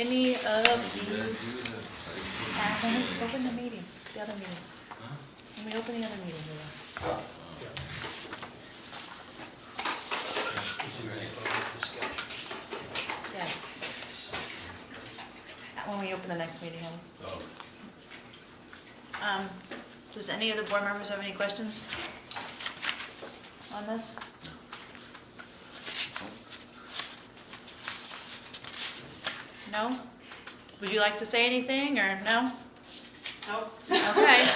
any of the... Let me just open the meeting, the other meeting. Let me open the other meeting here. Yes. When we open the next meeting. Does any of the board members have any questions on this? No? Would you like to say anything, or no? Nope. Okay.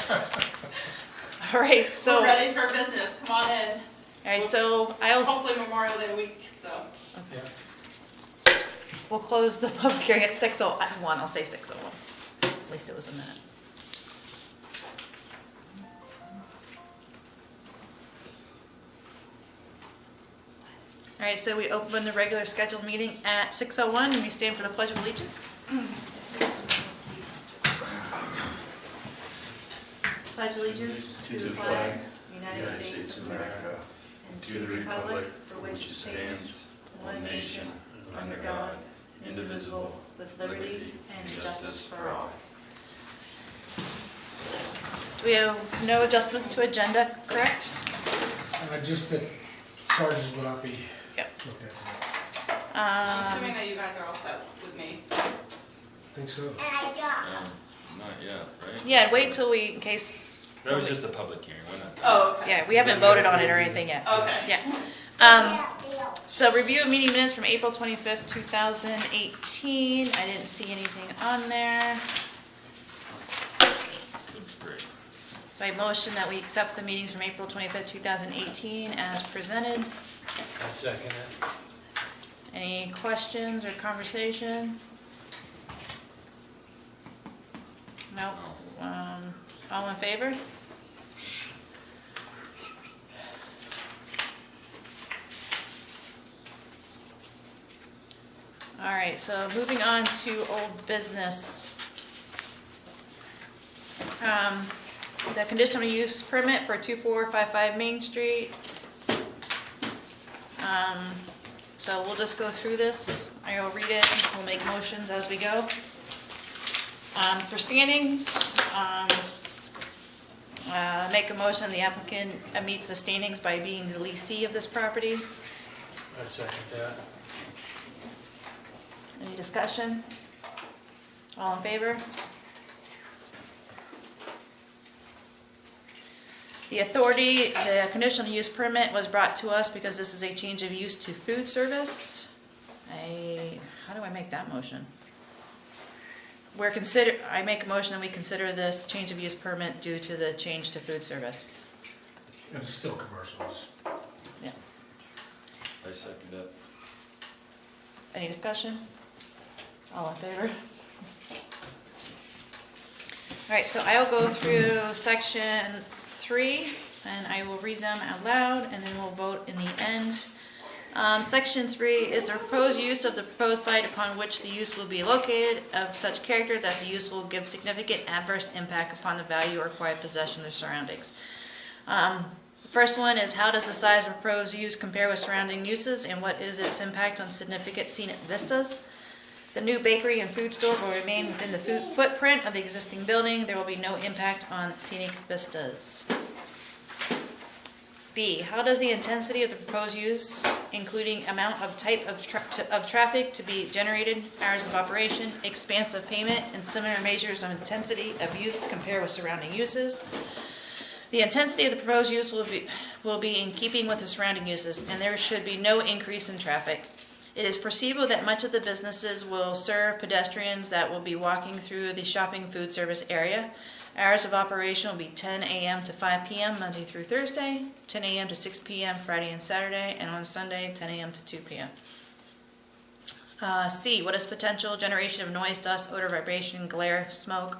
All right, so. We're ready for business, come on in. All right, so I'll. Hopefully Memorial Day week, so. Okay. We'll close the public hearing at 6:01, I'll say 6:01. At least it was a minute. All right, so we open the regular scheduled meeting at 6:01, and we stand for the Pledge of Allegiance. Pledge allegiance to the flag of the United States of America and to the republic for which it stands, one nation, under God, indivisible, with liberty and justice for all. Do we have no adjustments to agenda, correct? Just that charges will not be Yep. looked at tonight. Assuming that you guys are all set with me. I think so. Not yet, right? Yeah, wait till we, in case, That was just a public hearing, we're not. Oh, okay. yeah, we haven't voted on it or anything yet. Okay. Yeah. So review of meeting minutes from April 25th, 2018. I didn't see anything on there. Great. So I motion that we accept the meetings from April 25th, 2018 as presented. I second it. Any questions or conversation? Nope. All in favor? All right, so moving on to old business. The conditional use permit for 2455 Main Street. So we'll just go through this. I will read it, we'll make motions as we go. For standings, make a motion the applicant meets the standings by being the leasee of this property. I second that. Any discussion? All in favor? The authority, the conditional use permit was brought to us because this is a change of use to food service. How do I make that motion? I make a motion that we consider this change of use permit due to the change to food service. And it's still commercials. Yeah. I second that. Any discussion? All in favor? All right, so I'll go through section 3, and I will read them out loud, and then we'll vote in the end. Section 3 is the proposed use of the proposed site upon which the use will be located of such character that the use will give significant adverse impact upon the value or quiet possession of the surroundings. The first one is, how does the size of proposed use compare with surrounding uses, and what is its impact on significant scenic vistas? The new bakery and food store will remain within the footprint of the existing building. There will be no impact on scenic vistas. B, how does the intensity of the proposed use, including amount of type of traffic to be generated, hours of operation, expanse of payment, and similar measures of intensity of use compare with surrounding uses? The intensity of the proposed use will be in keeping with the surrounding uses, and there should be no increase in traffic. It is foreseeable that much of the businesses will serve pedestrians that will be walking through the shopping food service area. Hours of operation will be 10 a.m. to 5 p.m. Monday through Thursday, 10 a.m. to 6 p.m. Friday and Saturday, and on Sunday, 10 a.m. to 2 p.m. C, what is potential generation of noise, dust, odor, vibration, glare, smoke,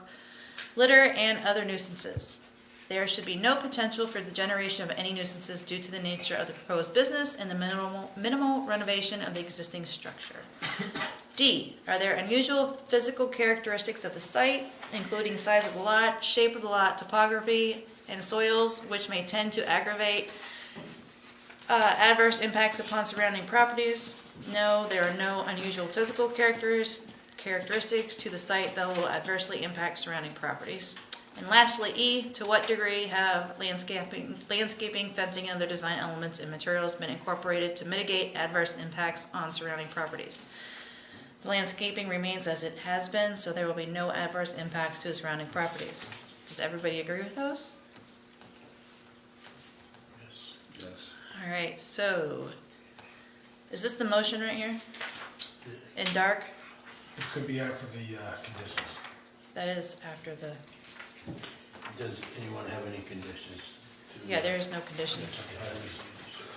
litter, and other nuisances? There should be no potential for the generation of any nuisances due to the nature of the proposed business and the minimal renovation of the existing structure. D, are there unusual physical characteristics of the site, including size of the lot, shape of the lot, topography, and soils, which may tend to aggravate adverse impacts upon surrounding properties? No, there are no unusual physical characteristics characteristics to the site that will adversely impact surrounding properties. And lastly, E, to what degree have landscaping, fencing, and other design elements and materials been incorporated to mitigate adverse impacts on surrounding properties? The landscaping remains as it has been, so there will be no adverse impacts to the surrounding properties. Does everybody agree with those? Yes. Yes. All right, so, is this the motion right here? In dark? It's gonna be after the conditions. That is after the, Does anyone have any conditions? yeah, there is no conditions. Items?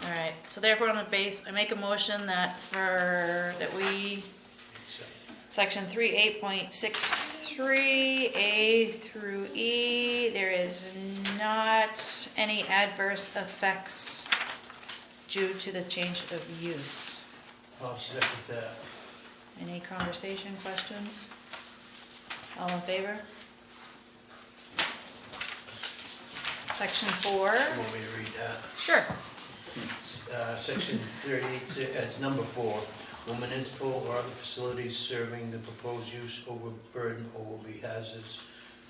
All right, so therefore on the base, I make a motion that we, section 3.8.63, A through E, there is not any adverse effects due to the change of use. I'll second that. Any conversation, questions? All in favor? Section 4, You want me to read that? sure. Section 38, as number 4, will municipal or other facilities serving the proposed use overburden or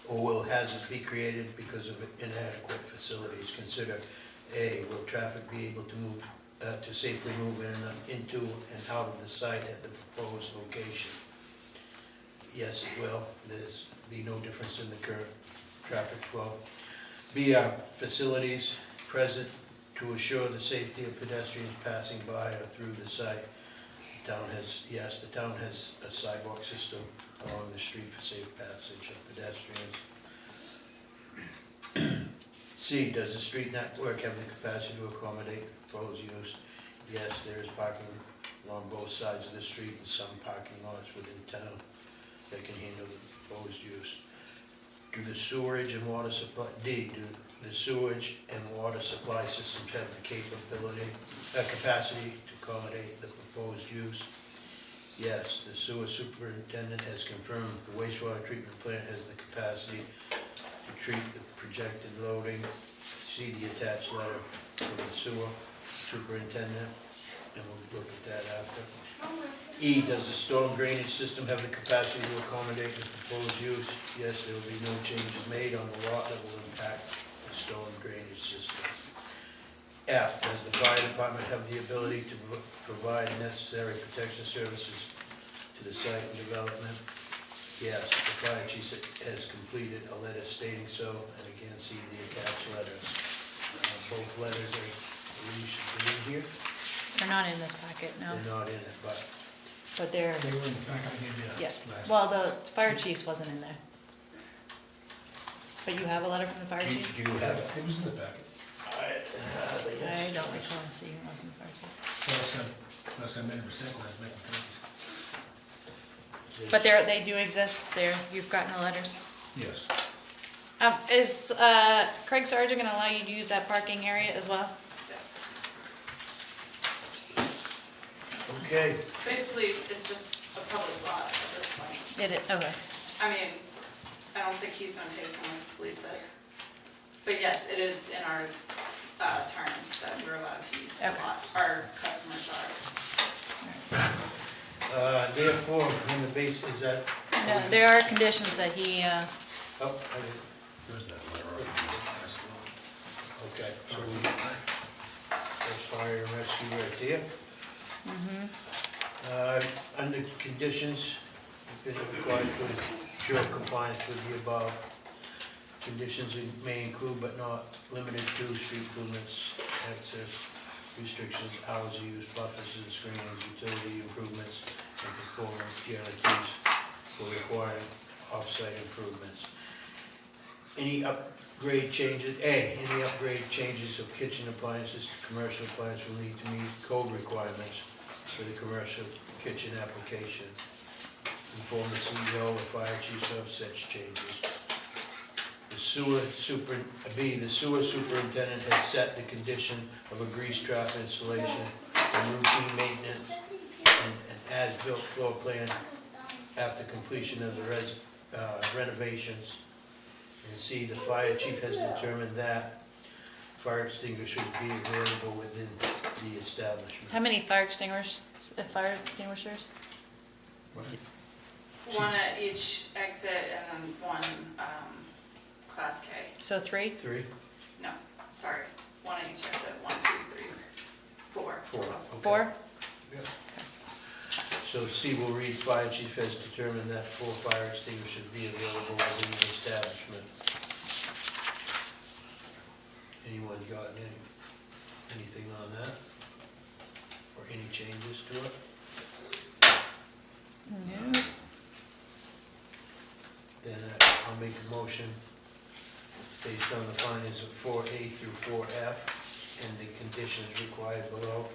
will hazards be created because of inadequate facilities? Consider A, will traffic be able to move, to safely move into and out of the site at the proposed location? Yes, it will. There's be no difference in the current traffic flow. B, are facilities present to assure the safety of pedestrians passing by or through the site? The town has, yes, the town has a sidewalk system along the street for safe passage of pedestrians. C, does the street network have the capacity to accommodate proposed use? Yes, there is parking along both sides of the street and some parking lots within town that can handle the proposed use. Do the sewerage and water supply, D, do the sewage and water supply systems have the capacity to accommodate the proposed use? Yes, the sewer superintendent has confirmed the wastewater treatment plant has the capacity to treat the projected loading. See the attached letter from the sewer superintendent, and we'll look at that after. E, does the storm drainage system have the capacity to accommodate the proposed use? Yes, there will be no changes made on the lot that will impact the storm drainage system. F, does the fire department have the ability to provide necessary protection services to the site and development? Yes, the fire chief has completed a letter stating so, and again, see the attached letters. Both letters are, we should be in here. They're not in this packet, no, They're not in it, but but they're, They were in the back I gave you yeah. last. Well, the fire chief's wasn't in there. But you have a letter from the fire do chief? you have it? It was in the packet. I don't recall seeing one from the fire chief. Unless I made a mistake when I was making copies. But they do exist, you've gotten the letters. Yes. Is Craig Sargent gonna allow you to use that parking area as well? Yes. Okay, Basically, it's just a public lot at this point. Okay. I mean, I don't think he's gonna pay someone to police it. But yes, it is in our terms that we're allowed to use the Okay. lot. Our customers are. therefore, in the base, is that? No, there are conditions that he, Oh, I did. There's that letter. Okay, so that's fire and rescue right there. Under conditions, if it required to ensure compliance with the above, conditions may include but not limited to street improvements, access restrictions, hours of use, buffers and screenings, utility improvements, and performance guarantees for requiring off-site improvements. Any upgrade changes, any upgrade changes of kitchen appliances to commercial appliances will need to meet code requirements for the commercial kitchen application. Inform the CEO or fire chief of such changes. The sewer superintendent has set the condition of a grease trap installation and routine maintenance and an as-built floor plan after completion of the renovations. And C, the fire chief has determined that fire extinguishers be available within the establishment. how many fire extinguishers? What? One at each exit and then one, Class K. So 3? 3? No, sorry, one at each exit, 1, 2, 3, 4. 4. Okay. 4? So C will read, fire chief has determined that 4 fire extinguishers be available within the establishment. Anyone got anything on that? Or any changes to it? No. Then I'll make a motion based on the findings of 4A through 4F and the conditions required below,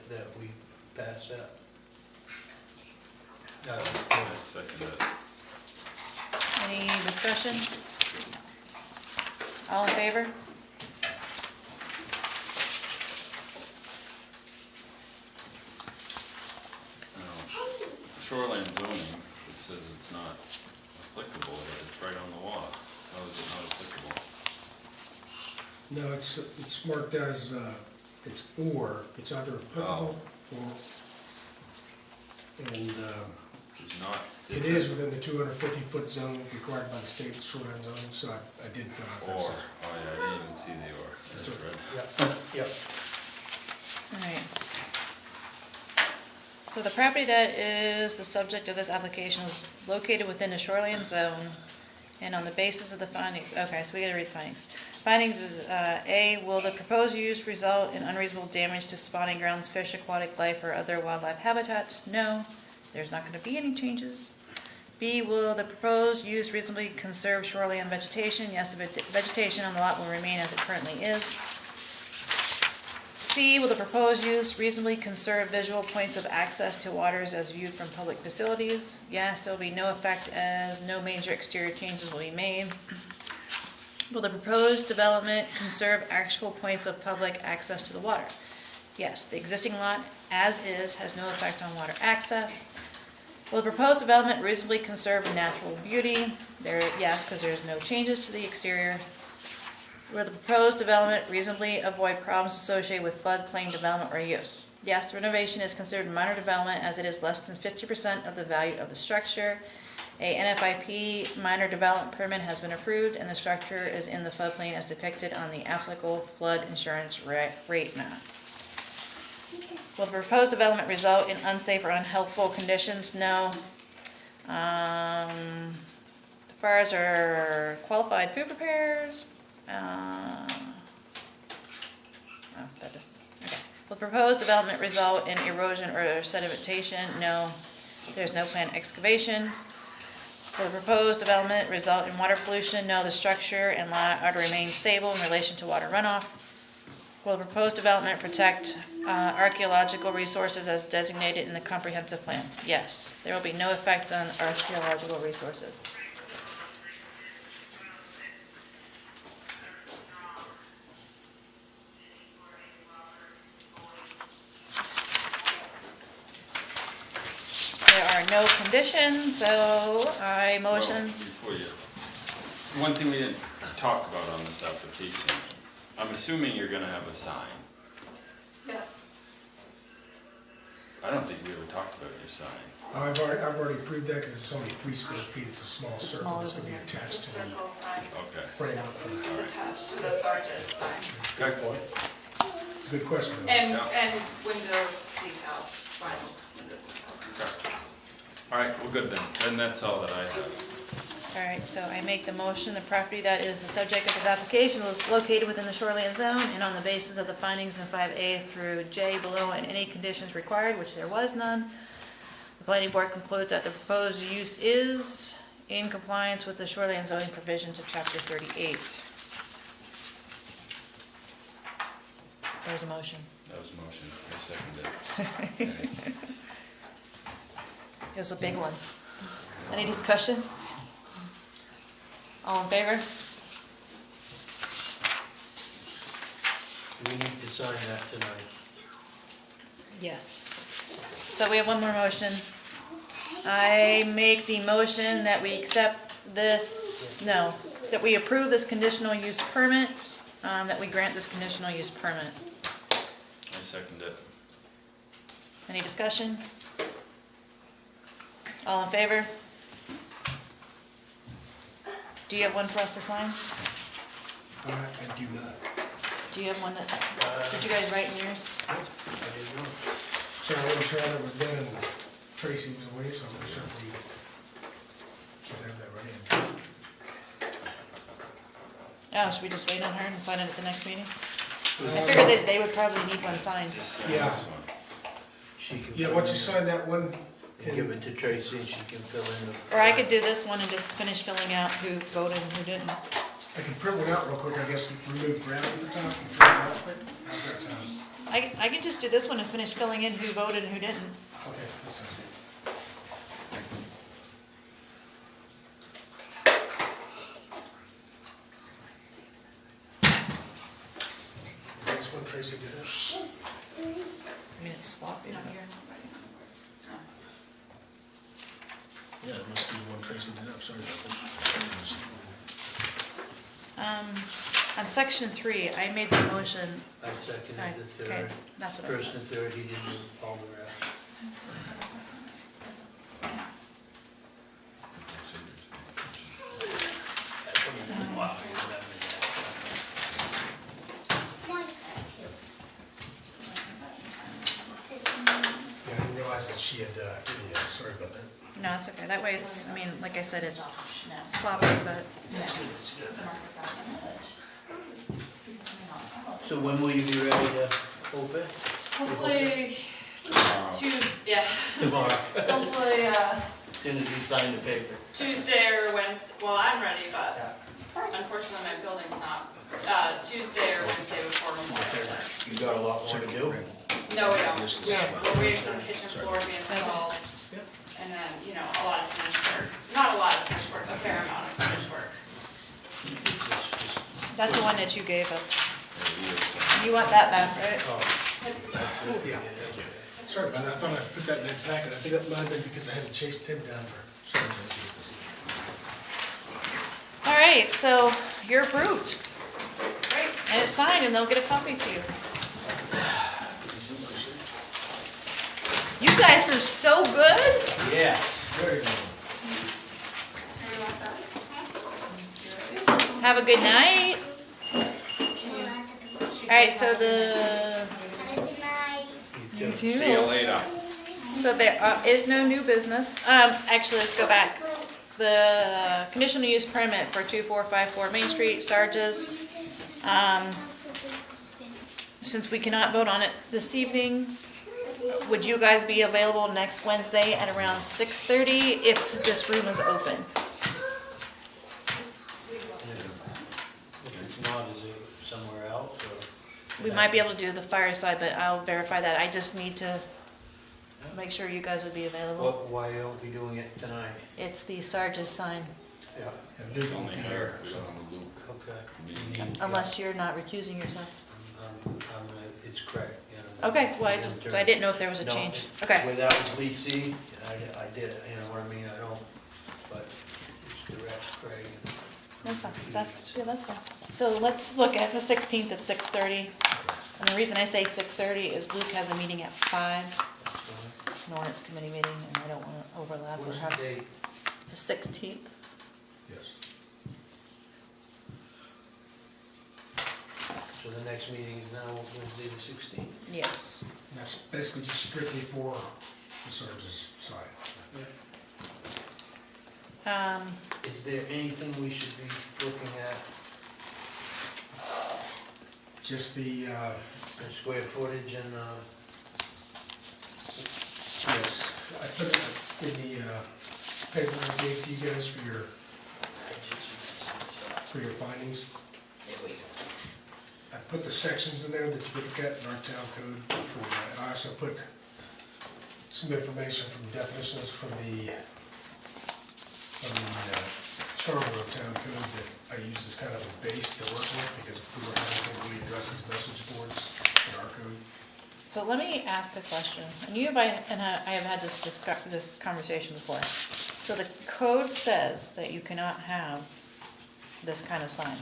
that we pass that. I second that. Any discussion? All in favor? Shoreline zoning, it says it's not applicable, but it's right on the law. How is it not applicable? No, it's marked as, it's either applicable or, and, It's not. it is within the 250-foot zone required by the state shoreline zoning, so I did fill out that Or, section. oh yeah, I didn't even see the or. That's That's red. Yep. All right. So the property that is the subject of this application is located within the shoreline zone and on the basis of the findings, okay, so we gotta read the findings. Findings is, A, will the proposed use result in unreasonable damage to spawning grounds, fish, aquatic life, or other wildlife habitats? No, there's not gonna be any changes. B, will the proposed use reasonably conserve shoreline vegetation? Yes, the vegetation on the lot will remain as it currently is. C, will the proposed use reasonably conserve visual points of access to waters as viewed from public facilities? Yes, there will be no effect as no major exterior changes will be made. Will the proposed development conserve actual points of public access to the water? Yes, the existing lot as is has no effect on water access. Will the proposed development reasonably conserve natural beauty? Yes, because there's no changes to the exterior. Will the proposed development reasonably avoid problems associated with floodplain development or use? Yes, the renovation is considered minor development as it is less than 50% of the value of the structure. A NFIP minor development permit has been approved and the structure is in the floodplain as depicted on the applicable flood insurance rate map. Will the proposed development result in unsafe or unhealthful conditions? No. The fires are qualified food preparers. Okay. Will the proposed development result in erosion or sedimentation? No. There's no planned excavation. Will the proposed development result in water pollution? No. The structure and lot are to remain stable in relation to water runoff. Will the proposed development protect archaeological resources as designated in the comprehensive plan? Yes. There will be no effect on archaeological resources. There are no conditions, so I motion. Well, before you, one thing we didn't talk about on this application, I'm assuming you're gonna have a sign. Yes. I don't think we ever talked about your sign. I've already approved that because it's only 3 square feet, it's a small circle, smaller it's gonna be than that. attached It's a to the circle sign. Okay. frame up for the. It's attached to the Sargent sign. Good point. Good question, though. And, Yeah. and window decals, vinyl window decals. Okay. All right, well, good then. Then that's all that I have. All right, so I make the motion, the property that is the subject of this application was located within the shoreline zone and on the basis of the findings in 5A through J below and any conditions required, which there was none. The planning board concludes that the proposed use is in compliance with the shoreline zoning provisions of chapter 38. There was a motion. That was a motion. I seconded it. It was a big one. Any discussion? All in favor? We need to sign that tonight. Yes. So we have one more motion. I make the motion that we accept this, no, that we approve this conditional use permit, that we grant this conditional use permit. I second it. Any discussion? All in favor? Do you have one for us to sign? I do not. Do you have one that, did you guys write in yours? I didn't know. So I wasn't sure that was done, and Tracy was away, so I'm not sure if we can have that ready. Oh, should we just wait on her and sign it at the next meeting? I Um, figured that they would probably need one signed. Just sign Yeah. this one. She can. Yeah, fill once you in sign that one, And give it to Tracy and she can fill in the. Or I could do this one and just finish filling out who voted and who didn't. I can print one out real quick, I guess, remove gravel at the top and print it out quick. How's that sound? I can just do this one and finish filling in who voted and who didn't. Okay, that sounds good. This one Tracy did it. I mean, it's sloppy. Not here. Yeah, it must be the one Tracy did up, sorry about that. On section 3, I made the motion. I seconded the Okay, third. that's what I First thought. and third, he didn't do all the rest. Wow, you remember Yeah, I didn't realize that she had, yeah, sorry about that. No, it's okay. That way it's, I mean, like I said, it's sloppy, but So when will you be ready to open? Hopefully, Tomorrow. Tuesday, yeah, Tomorrow, hopefully, as soon as you sign the paper. Tuesday or Wednesday, well, I'm ready, but unfortunately my building's not, Tuesday or Wednesday before Memorial Day. You got a lot more to do? No, we don't. This is- We're waiting for the kitchen floor to be installed. Yep. And then, you know, a lot of finished work, not a lot of finished work, a fair amount of finished work. that's the one that you gave us. Yeah, he is, You want that back, right? Oh. Oh, yeah, thank you. Sorry about that, I thought I put that in that packet, I think that might have been because I had to chase Tim down for some of this. All right, so you're approved. Great. And it's signed, and they'll get a copy to you. You guys were so good. Yeah. Very good. Have a good night. All right, so the, You too. See you later. so there is no new business. Actually, let's go back. The conditional use permit for 2454 Main Street, Sarges. Since we cannot vote on it this evening, would you guys be available next Wednesday at around 6:30 if this room is open? If not, is it somewhere else or? We might be able to do the fireside, but I'll verify that. I just need to make sure you guys would be available. Why aren't we doing it tonight? It's the Sarges sign, Yeah, And Luke It's will only be her, here, we so. don't have Luke. okay. Me. unless you're not recusing yourself. It's correct. yeah. Okay, well, I didn't know if there was a No, change. Okay, Without Lee C, I did it, you know what I mean, I don't, but it's direct, Craig. that's fine. That's fine. So let's look at the 16th at 6:30. And the reason I say 6:30 is Luke has a meeting at 5, an ordinance committee meeting, and I don't want to overlap or What's have, the date? it's the 16th. Yes. So the next meeting is now Wednesday the 16th? Yes. And that's basically just strictly for the Sarge's side. Is there anything we should be looking at, Just the, the square footage and, yes, I put it in the paper I gave to you guys for your findings. I put the sections in there that you could look at in our town code for, I also put some information from definitions from the Charter Town Code that I use as kind of a base to work with, because we were having to really address as message boards in our code. So let me ask a question, and I have had this conversation before. So the code says that you cannot have this kind of sign.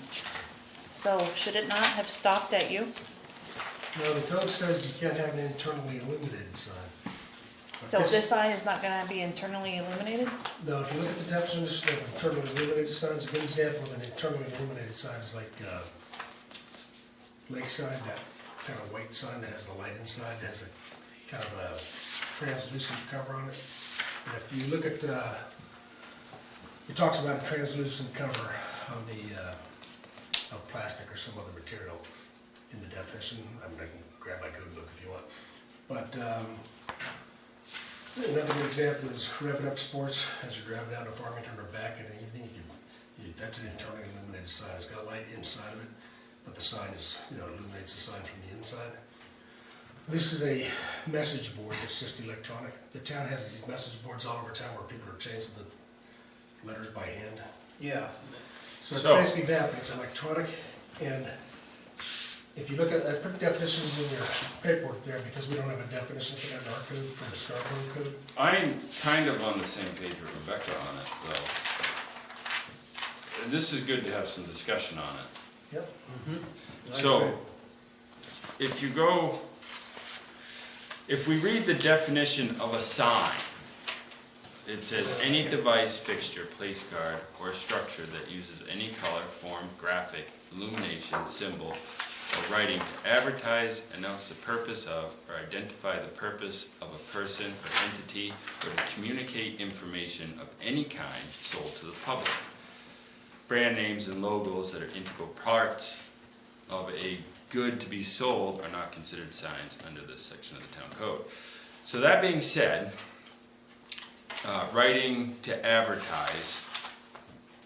So should it not have stopped at you? No, the code says you can't have an internally illuminated sign. So this sign is not gonna be internally illuminated? No, if you look at the definition of internally illuminated signs, a good example of an internally illuminated sign is like Lakeside, that kind of white sign that has the light inside, that has a kind of a translucent cover on it. And if you look at, it talks about a translucent cover on the, of plastic or some other material in the definition. I mean, I can grab my code book if you want. But another good example is Rev It Up Sports, as you're driving down to Farmington or back in the evening, that's an internally illuminated sign. It's got a light inside of it, but the sign is, illuminates the sign from the inside. This is a message board that's just electronic. The town has these message boards all over town where people are changing the letters by hand. Yeah. So it's basically that, but it's electronic. And if you look at, I put definitions in your paperwork there because we don't have a definition for that in our code, for the Scarborough code. I'm kind of on the same page with Rebecca on it, though. This is good to have some discussion on it. Yep. So, if we read the definition of a sign, it says any device, fixture, place guard, or structure that uses any color, form, graphic, illumination, symbol, or writing to advertise, announce the purpose of, or identify the purpose of a person or entity, or to communicate information of any kind sold to the public. Brand names and logos that are integral parts of a good to be sold are not considered signs under this section of the town code. So that being said, writing to advertise,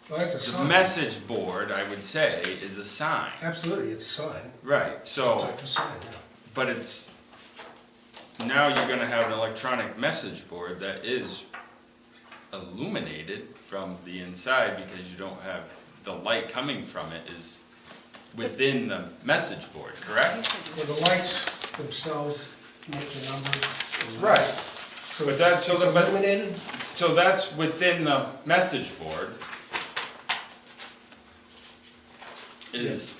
Well, that's a the sign. message board, I would say, is a sign. Absolutely, it's a sign. Right, It's a so, type of sign, yeah. but it's, now you're gonna have an electronic message board that is illuminated from the inside because you don't have, the light coming from it is within the message board, correct? Well, the lights themselves make the numbers. Right. So But it's that's- so it's the- but- illuminated. So that's within the message board. Is,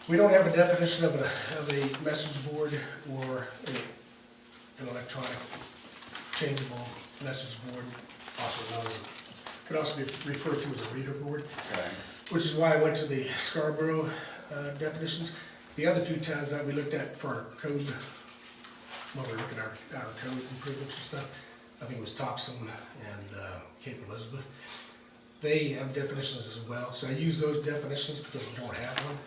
We don't have a definition of a message board or an electronic changeable message board, also known as, could also be referred to as a reader board, okay, which is why I went to the Scarborough definitions. The other two towns that we looked at for our code, when we were looking at our code improvements and stuff, I think it was Topsom and Cape Elizabeth. They have definitions as well, so I use those definitions because we don't have one.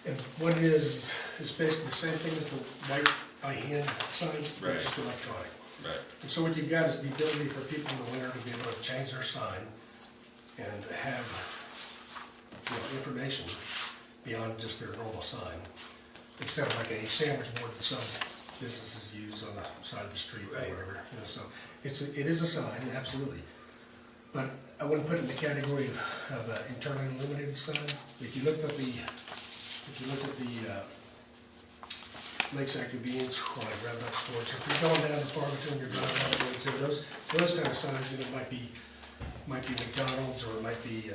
And what it is basically the same thing as the white by hand signs, but Right. just electronic. right, And so what you've got is the ability for people in the winter to be able to change their sign and have, information beyond just their normal sign. Instead of like a sandwich board that some businesses use on the side of the street or Right. whatever, so it is a sign, absolutely. But I wouldn't put it in the category of internally illuminated sign. If you look at the Lakeside Convenience or like Rev Up Sports, if you're going down to Farmington, you're driving down the road, so those kind of signs, might be McDonald's or it might be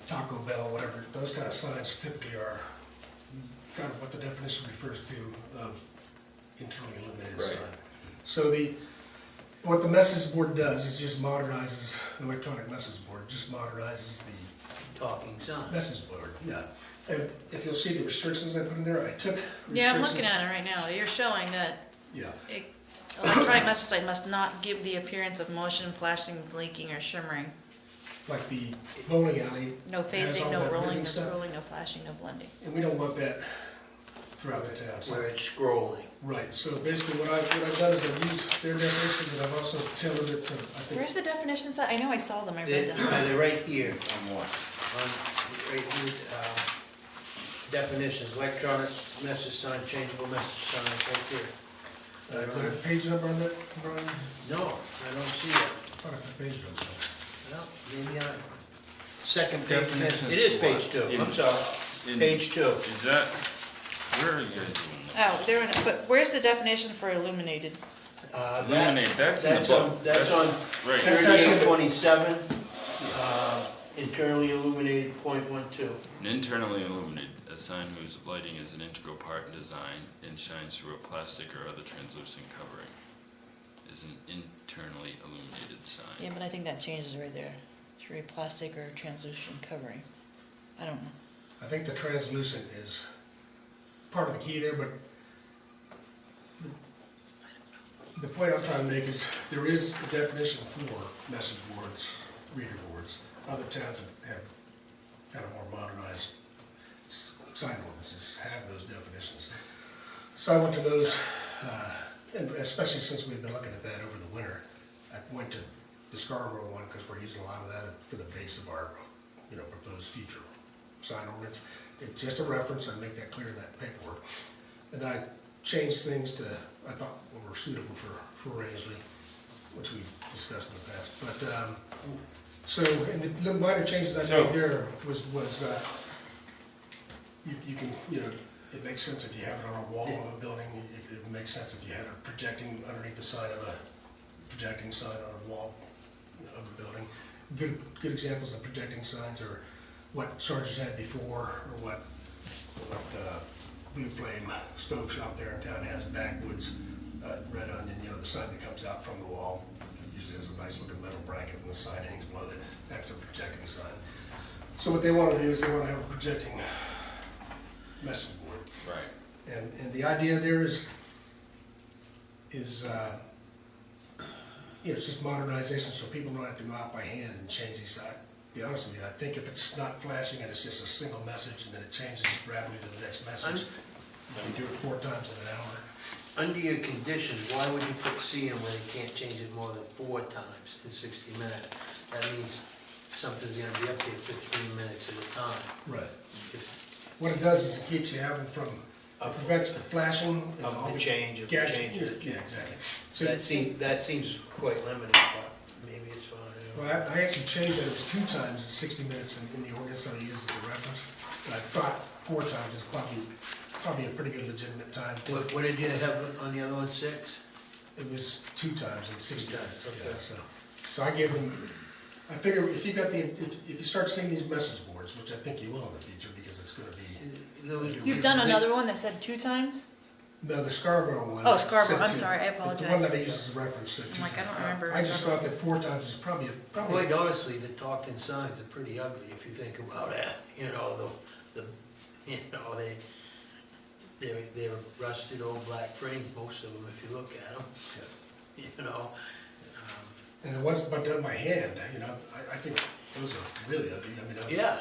Taco Bell, whatever. Those kind of signs typically are kind of what the definition refers to of internally illuminated Right. sign. So what the message board does is just modernizes, electronic message board, just modernizes the Talking sign. message board, yeah. And if you'll see the restrictions I put in there, I took restrictions. Yeah, I'm looking at it right now. You're showing that Yeah, electronic message sign must not give the appearance of motion, flashing, blinking, or shimmering. like the bowling alley, No Has phasing, all no that rolling, moving no stuff. scrolling, no flashing, no blending. and we don't want that throughout the town. So- Where it's scrolling. Right, so basically what I've done is I've used their definitions and I've also tailored it to, I think, Where's the definitions? I know I saw them, I read them. They're right here. Right here, definitions, electronic message sign, changeable message sign, right here. is there a page number on that, Brian? No, I don't see it. I thought I put page number on it. Well, maybe on second page. Definitions It is for page what? 2, I'm In- sorry. in- Page 2. is that, where are you guys doing that? Oh, they're in it, but where's the definition for illuminated? Illuminate, that's in the book. That's on Right, That's actually- 3827, internally illuminated .12. an internally illuminated, a sign whose lighting is an integral part in design and shines through a plastic or other translucent covering is an internally illuminated sign. Yeah, but I think that changes right there, through a plastic or translucent covering. I don't know. I think the translucent is part of the key there, but the point I'm trying to make is there is a definition for message boards, reader boards. Other towns have kind of more modernized sign ordinances, have those definitions. So I went to those, and especially since we've been looking at that over the winter, I went to the Scarborough one because we're using a lot of that for the base of our, proposed future sign ordinance. It's just a reference, I make that clear in that paperwork. And then I changed things to, I thought were suitable for Rangeley, which we discussed in the past. But, so, and the minor changes I made there was you can, it makes sense if you have it on a wall of a building. It makes sense if you had a projecting underneath the side of a projecting sign on a wall of a building. Good examples of projecting signs are what Sargent's had before, or what Blue Flame Stove Shop there in town has, Backwoods, Red Onion, the sign that comes out from the wall. It usually has a nice looking metal bracket and the sign hangs below it. That's a projecting sign. So what they want to do is they want to have a projecting message board. Right. And the idea there is it's just modernization, so people don't have to go out by hand and change these. To be honest with you, I think if it's not flashing and it's just a single message and then it changes rapidly to the next message, you do it 4 times in an hour. Under your conditions, why would you put C in when you can't change it more than 4 times in 60 minutes? That means something's gonna be up there 15 minutes at a time. Right. If What it does is it keeps you having from, it prevents the flashing and all Of the change, of the gadget- change. Yeah, exactly. So, That seems quite limited, but maybe it's fine. well, I actually changed that, it was 2 times in 60 minutes in the ordinance that I use as a reference. And I thought 4 times is probably a pretty good legitimate time. What did you have on the other one, 6? It was 2 times in 60 2 times, minutes. okay. Yeah, so I gave them, I figure if you start seeing these message boards, which I think you will in the future because it's gonna be, You've done another one that said 2 times? no, the Scarborough one. Oh, Scarborough, said I'm 2. sorry, I But the one apologize. that I use as a reference said 2 I'm like, I times. don't remember. I just thought that 4 times is probably. Quite honestly, the talking signs are pretty ugly if you think about it. They're rusted old black frames, most of them, if you look at them. And the ones done by hand, I think those are really ugly. I mean, Yeah,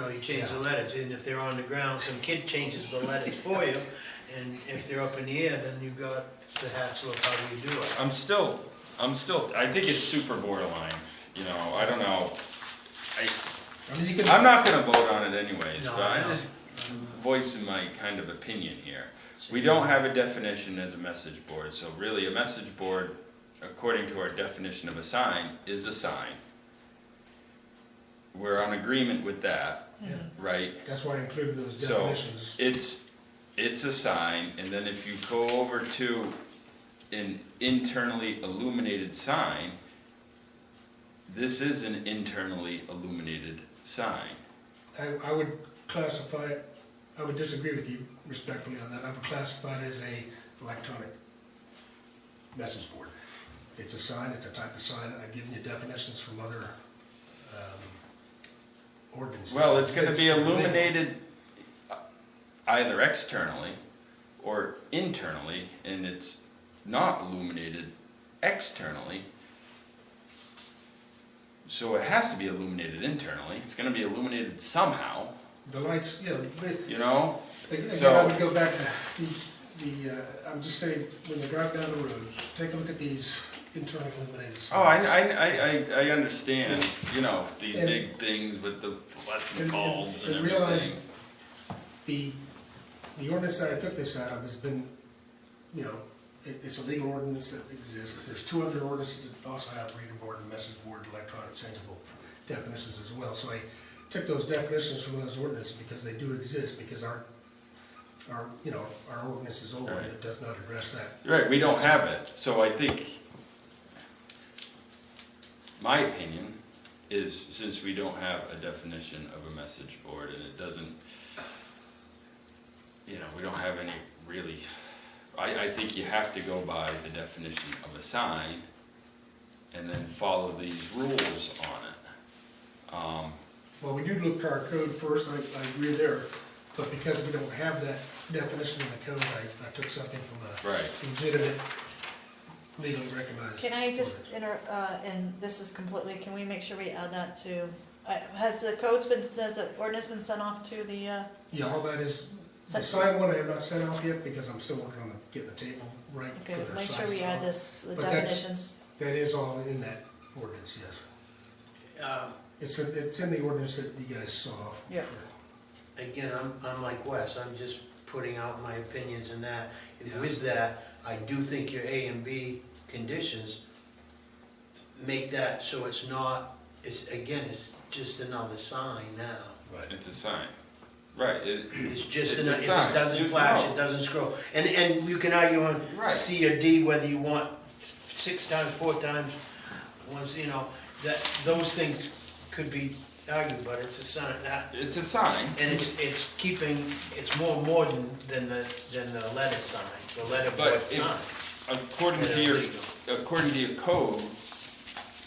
you change the letters, and if they're on the ground, some kid changes the letters for you, and if they're up in the air, then you've got the hassle of how do you do it. I'm still, I think it's super borderline, I don't know. I mean, you can. I'm not gonna vote on it anyways, No, but I I'm know. just voicing my kind of opinion here. We don't have a definition as a message board, so really a message board, according to our definition of a sign, is a sign. We're on agreement with that, Yeah. right? That's why I included those So, definitions. it's a sign, and then if you go over to an internally illuminated sign, this is an internally illuminated sign. I would classify it, I would disagree with you respectfully on that. I would classify it as a electronic message board. It's a sign, it's a type of sign. I've given you definitions from other ordinances. Well, it's gonna be It's legal. illuminated either externally or internally, and it's not illuminated externally. So it has to be illuminated internally. It's gonna be illuminated somehow, The lights, you know? again, So- I would go back to I'm just saying, when you drive down the roads, take a look at these internally illuminated signs. Oh, I understand, these And- big things with the fluorescent And bulbs and realize everything. the ordinance that I took this out of has been, it's a legal ordinance that exists. There's 2 other ordinances that also have reader board and message board, electronic changeable definitions as well. So I took those definitions from those ordinances because they do exist, because our ordinance is old and Right. it does not address that. Right, we don't have it, so I think, my opinion is, since we don't have a definition of a message board and it doesn't, you know, we don't have any really, I think you have to go by the definition of a sign and then follow these rules on it. Well, we do look to our code first, I agree there, but because we don't have that definition in the code, I took something from a Right. legitimate, legally recognized. Can I just and this is completely, can we make sure we add that to, has the ordinance been sent off to the, Yeah, all that is, the Sent- sign one I have not sent off yet because I'm still working on getting the table right for okay, their make sure size. we add this, the But that's- definitions. That is all in that ordinance, yes. It's in the ordinance that you guys saw. Yeah. Again, I'm like Wes, I'm just putting out my opinions in that. Yeah. With that, I do think your A and B conditions make that so it's not, it's just another sign now. Right. It's a sign. Right, It's just, It's a if it sign. doesn't You flash, know. it doesn't scroll. And you can argue on Right. C or D, whether you want 6 times, 4 times, once, you know, those things could be argued, but it's a sign, it's a sign. and it's more modern than the letter sign, the letterboard But sign. According that to are your, legal. according to your code,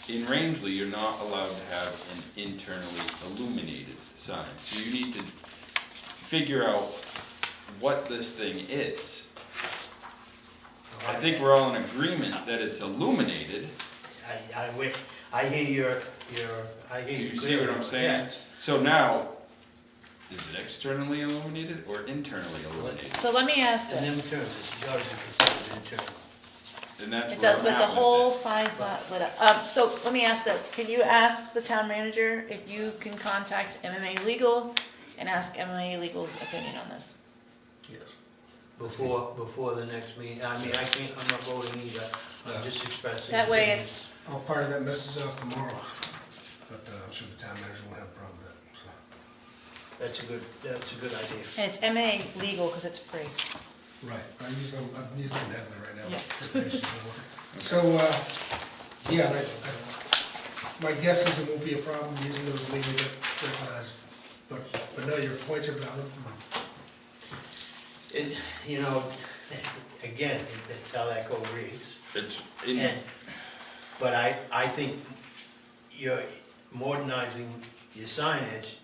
in Rangeley, you're not allowed to have an internally illuminated sign. So you need to figure out what this thing is. I think we're all in agreement that it's illuminated. I hear I hear you. You see what I'm clearly. saying? Yes. So now, is it externally illuminated or internally illuminated? So let me ask And this. internal, it's gotta be considered internal. And that's It where does, I'm but the at with whole it. sign's not lit up. So let me ask this, can you ask the town manager if you can contact MMA Legal and ask MMA Legal's opinion on this? Yes. Before the next meeting, I mean, I'm not voting either, I'm just expressing. That way opinions. I'll fire that message out tomorrow, but I'm sure the town manager won't have a problem with that, so. That's a good idea. And it's MA Legal because it's free. Right, I'm using them heavily right now. Okay. So, yeah, my guess is it won't be a problem using those legally recognized, but no, your points are valid. It, you know, again, that's how that code reads. It's, But I think you're modernizing your signage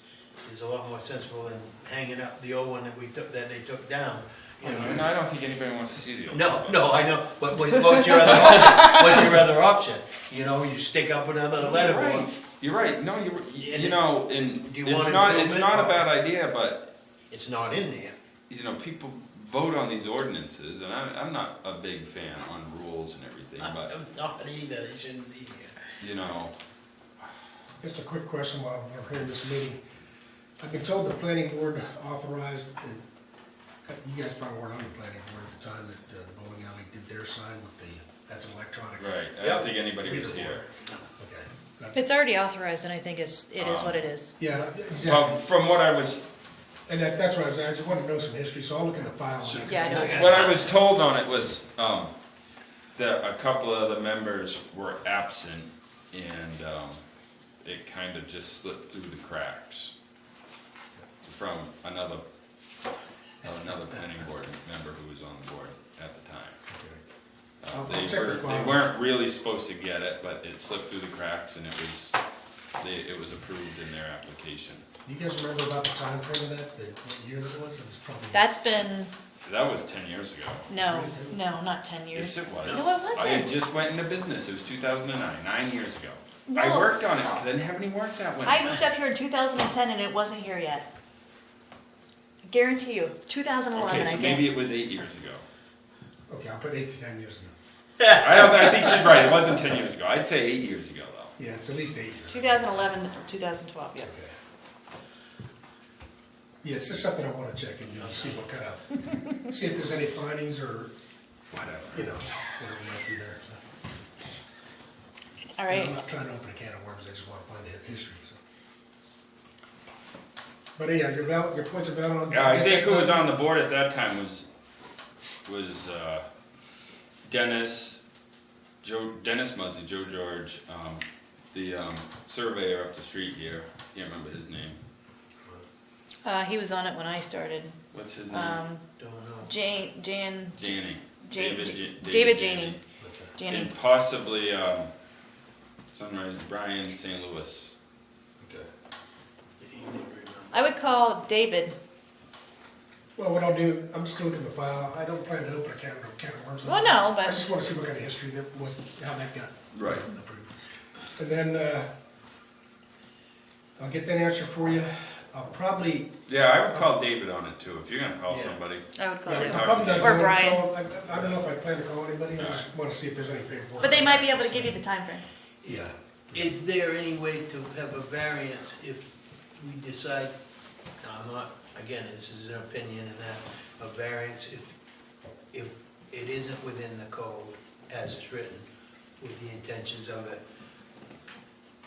is a lot more sensible than hanging up the old one that they took down. You know? and I don't think anybody wants to see the old. No, I know, but what's your other option? What's your other option? You know, you stick up another letterboard. You're right, no, you know, and Do you it's want not a improvement? bad idea, but, It's not in there. you know, people vote on these ordinances, and I'm not a big fan on rules and everything, but, I'm not either, it shouldn't be there. you know, Just a quick question while we're here in this meeting. I've been told the planning board authorized, and you guys probably weren't on the planning board at the time that the bowling alley did their sign with that's an electronic. right, I Yep. don't think anybody was here. Okay. That- It's already authorized and I think it is what it is. Yeah, Well, exactly. from what I was, And that's what I was, I just wanted to know some history, so I'll look in the file. on that. Yeah, I know. what I was told on it was, that a couple of the members were absent, and, it kind of just slipped through the cracks from another planning board member who was on the board at the time. Okay. I'll check the They file. weren't really supposed to get it, but it slipped through the cracks and it was approved in their application. You guys remember about the time frame of that, what year that was? It was probably. That's been, That was 10 years ago. no, not 10 years. Yes, it was. No, it I wasn't. just went into business, it was 2009, 9 years ago. No. I worked on it, 'cause I didn't have any work that winter. I moved up here in 2010 and it wasn't here yet. I guarantee you, 2011, Okay, so I maybe guess. it was 8 years ago. Okay, I'll put 8 to 10 years ago. I think she's right, it wasn't 10 years ago. I'd say 8 years ago though. Yeah, it's at least 8 years. 2011 to 2012, yeah. Okay. Yeah, it's just something I wanna check and, see what kind of, see if there's any findings or whatever, whatever might be there. So. All And right, I'm not trying to open a can of worms, I just wanna find the history, so. But yeah, your points are valid on. Yeah, I think who was on the board at that time was Dennis Muzzy, Joe George, the surveyor up the street here, can't remember his name. he was on it when I started. What's his name? Don't know. Jan, Janey. David David Janey. Janey. And possibly, Sunrise, Brian St. Louis. Okay. You never remember. I would call David. Well, what I'll do, I'm just going to the file, I don't plan to open a can of worms. Well, no, I but just wanna see what kind of history there was, how that got Right. approved. And then, I'll get that answer for you. I'll probably, Yeah, I would call David on it too, if you're gonna call Yeah. somebody. I would call yeah, I'll David. probably not Or gonna Brian. call- I don't know if I plan to call anybody, I just wanna see if there's any paperwork. But they might be able to give you the time frame. Yeah. Is there any way to have a variance if we decide, now I'm not, again, this is an opinion and that, a variance if it isn't within the code as it's written, with the intentions of it?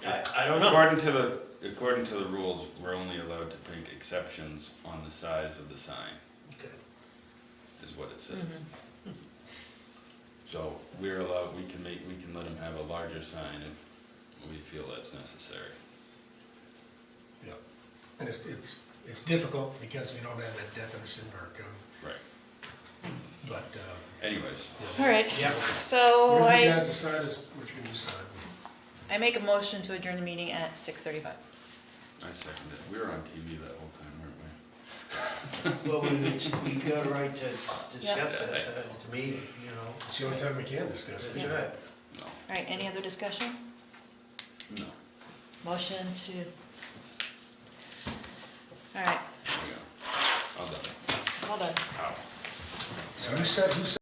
I don't know. According to the rules, we're only allowed to make exceptions on the size of the sign, Okay. is what it says. Mm-hmm. So we're allowed, we can let them have a larger sign if we feel that's necessary. Yeah. And it's difficult because we don't have that definition in our code, Right. but, Anyways, All right, Yeah. so whatever you I guys decide is what you're gonna decide. make a motion to adjourn the meeting at 6:35. I second it. We were on TV that whole time, weren't we? Well, we got a right to Yeah. discuss it at the meeting, you know. It's the only time we can discuss That's it. right. No, All right, any other discussion? no. Motion to... All right, There we go. I'll done. well done. Ow. So who